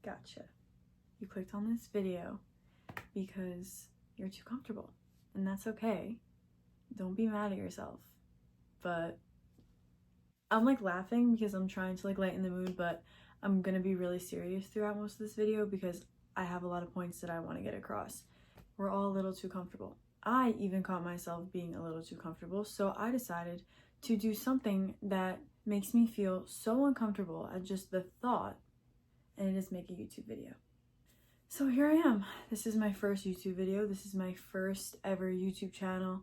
Gotcha. You clicked on this video because you're too comfortable, and that's okay. Don't be mad at yourself. But I'm like laughing because I'm trying to like lighten the mood, but I'm gonna be really serious throughout most of this video because I have a lot of points that I want to get across. We're all a little too comfortable. I even caught myself being a little too comfortable, so I decided to do something that makes me feel so uncomfortable at just the thought, and it is make a YouTube video. So here I am. This is my first YouTube video. This is my first ever YouTube channel,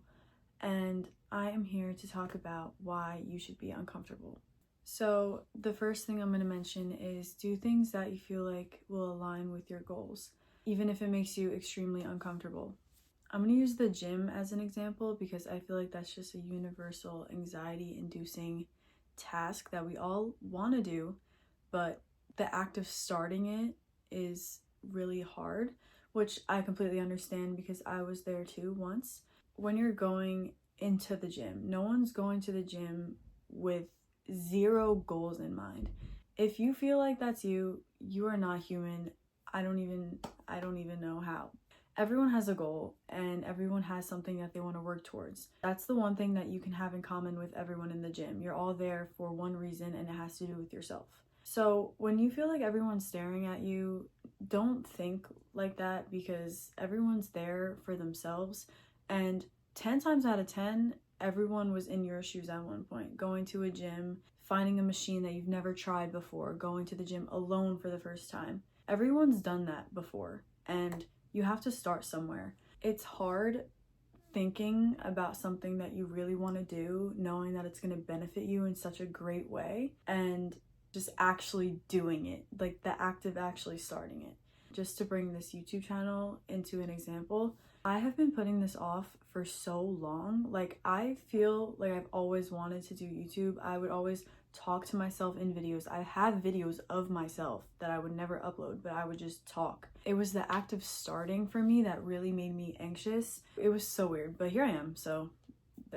and I am here to talk about why you should be uncomfortable. So the first thing I'm going to mention is do things that you feel like will align with your goals, even if it makes you extremely uncomfortable. I'm going to use the gym as an example because I feel like that's just a universal anxiety-inducing task that we all want to do, but the act of starting it is really hard, which I completely understand because I was there too once. When you're going into the gym, no one's going to the gym with zero goals in mind. If you feel like that's you are not human. I don't even know how. Everyone has a goal and everyone has something that they want to work towards. That's the one thing that you can have in common with everyone in the gym. You're all there for one reason, and it has to do with yourself. So when you feel like everyone's staring at you, don't think like that because everyone's there for themselves, and 10 times out of 10, everyone was in your shoes at one point, going to a gym, finding a machine that you've never tried before, going to the gym alone for the first time. Everyone's done that before, and you have to start somewhere. It's hard thinking about something that you really want to do, knowing that it's going to benefit you in such a great way, and just actually doing it, like the act of actually starting it. Just to bring this YouTube channel into an example, I have been putting this off for so long. Like, I feel like I've always wanted to do YouTube. I would always talk to myself in videos. I have videos of myself that I would never upload, but I would just talk. It was the act of starting for me that really made me anxious. It was so weird, but here I am, so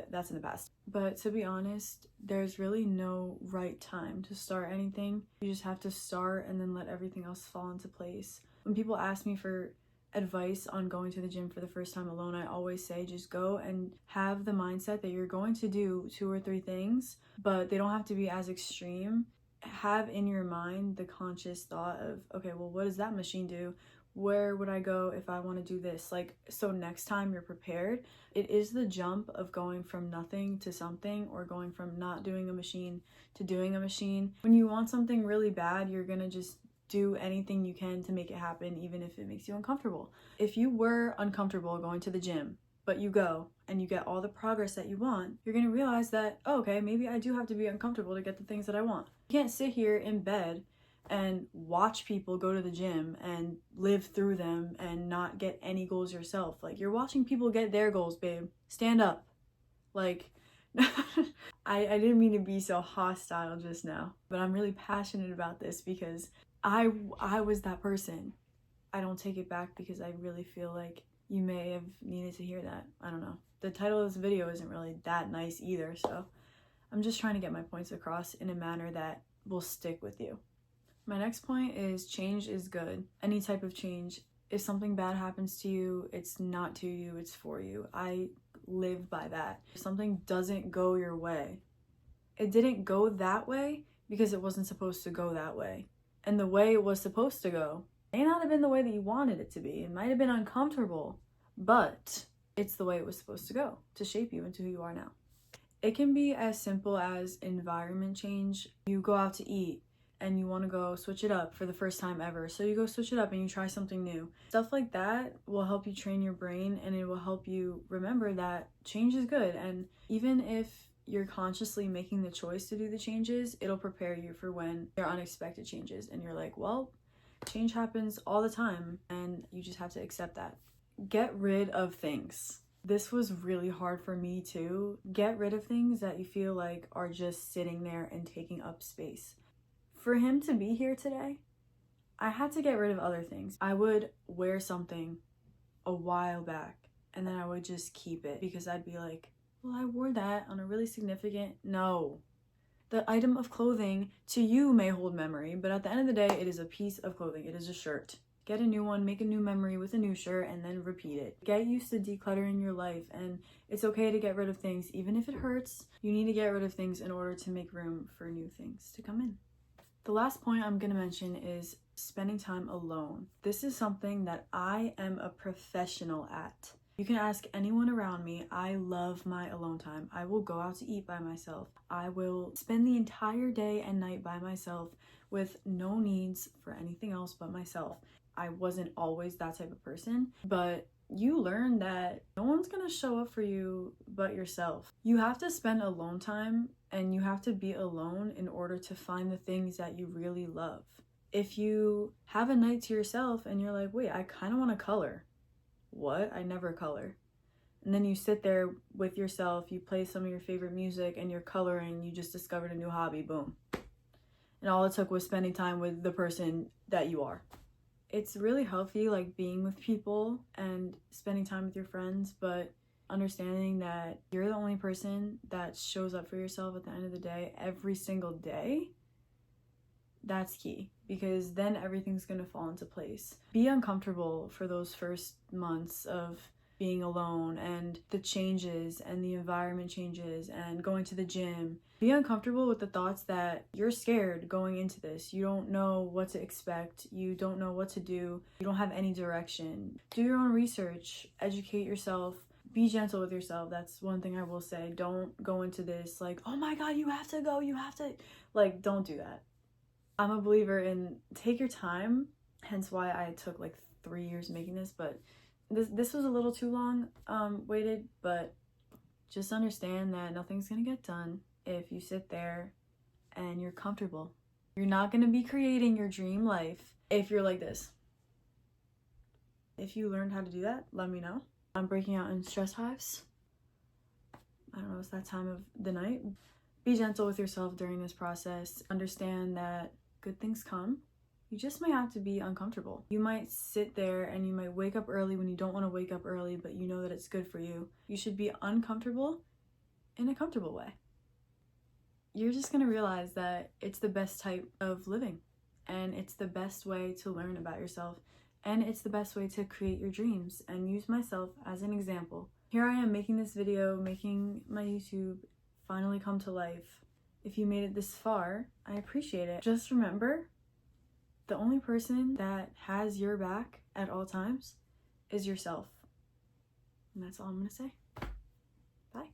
that's in the past. But to be honest, there's really no right time to start anything. You just have to start and then let everything else fall into place. When people ask me for advice on going to the gym for the first time alone, I always say just go and have the mindset that you're going to do 2 or 3 things, but they don't have to be as extreme. Have in your mind the conscious thought of, okay, well, what does that machine do? Where would I go if I want to do this? Like, so next time you're prepared. It is the jump of going from nothing to something, or going from not doing a machine to doing a machine. When you want something really bad, you're gonna just do anything you can to make it happen, even if it makes you uncomfortable. If you were uncomfortable going to the gym, but you go and you get all the progress that you want, you're gonna realize that, oh, okay, maybe I do have to be uncomfortable to get the things that I want. You can't sit here in bed and watch people go to the gym and live through them and not get any goals yourself. Like, you're watching people get their goals, babe. Stand up. Like, I didn't mean to be so hostile just now, but I'm really passionate about this because I was that person. I don't take it back because I really feel like you may have needed to hear that. I don't know. The title of this video isn't really that nice either, so I'm just trying to get my points across in a manner that will stick with you. My next point is change is good. Any type of change. If something bad happens to you, it's not to you, it's for you. I live by that. If something doesn't go your way, it didn't go that way because it wasn't supposed to go that way. And the way it was supposed to go may not have been the way that you wanted it to be. It might have been uncomfortable, but it's the way it was supposed to go to shape you into who you are now. It can be as simple as environment change. You go out to eat and you want to go switch it up for the first time ever. So you go switch it up and you try something new. Stuff like that will help you train your brain, and it will help you remember that change is good. And even if you're consciously making the choice to do the changes, it'll prepare you for when there are unexpected changes and you're like, well, change happens all the time and you just have to accept that. Get rid of things. This was really hard for me too. Get rid of things that you feel like are just sitting there and taking up space. For him to be here today, I had to get rid of other things. I would wear something a while back and then I would just keep it because I'd be like, well, I wore that on a really significant... No. The item of clothing to you may hold memory, but at the end of the day, it is a piece of clothing. It is a shirt. Get a new one, make a new memory with a new shirt, and then repeat it. Get used to decluttering your life, and it's okay to get rid of things. Even if it hurts, you need to get rid of things in order to make room for new things to come in. The last point I'm gonna mention is spending time alone. This is something that I am a professional at. You can ask anyone around me. I love my alone time. I will go out to eat by myself. I will spend the entire day and night by myself with no needs for anything else but myself. I wasn't always that type of person, but you learn that no one's gonna show up for you but yourself. You have to spend alone time and you have to be alone in order to find the things that you really love. If you have a night to yourself and you're like, wait, I kind of want to color. What? I never color. And then you sit there with yourself, you play some of your favorite music and you're coloring, you just discovered a new hobby, boom. And all it took was spending time with the person that you are. It's really healthy, like being with people and spending time with your friends, but understanding that you're the only person that shows up for yourself at the end of the day, every single day, that's key, because then everything's gonna fall into place. Be uncomfortable for those first months of being alone and the changes and the environment changes and going to the gym. Be uncomfortable with the thoughts that you're scared going into this. You don't know what to expect. You don't know what to do. You don't have any direction. Do your own research. Educate yourself. Be gentle with yourself. That's one thing I will say. Don't go into this like, oh my God, you have to go. You have to. Like, don't do that. I'm a believer in take your time. Hence why I took like 3 years making this, but this was a little too long waited, but just understand that nothing's gonna get done if you sit there and you're comfortable. You're not gonna be creating your dream life if you're like this. If you learned how to do that, let me know. I'm breaking out in stress hives. I don't know, it's that time of the night. Be gentle with yourself during this process. Understand that good things come. You just might have to be uncomfortable. You might sit there and you might wake up early when you don't want to wake up early, but you know that it's good for you. You should be uncomfortable in a comfortable way. You're just gonna realize that it's the best type of living, and it's the best way to learn about yourself, and it's the best way to create your dreams, and use myself as an example. Here I am making this video, making my YouTube finally come to life. If you made it this far, I appreciate it. Just remember, the only person that has your back at all times is yourself. And that's all I'm gonna say. Bye.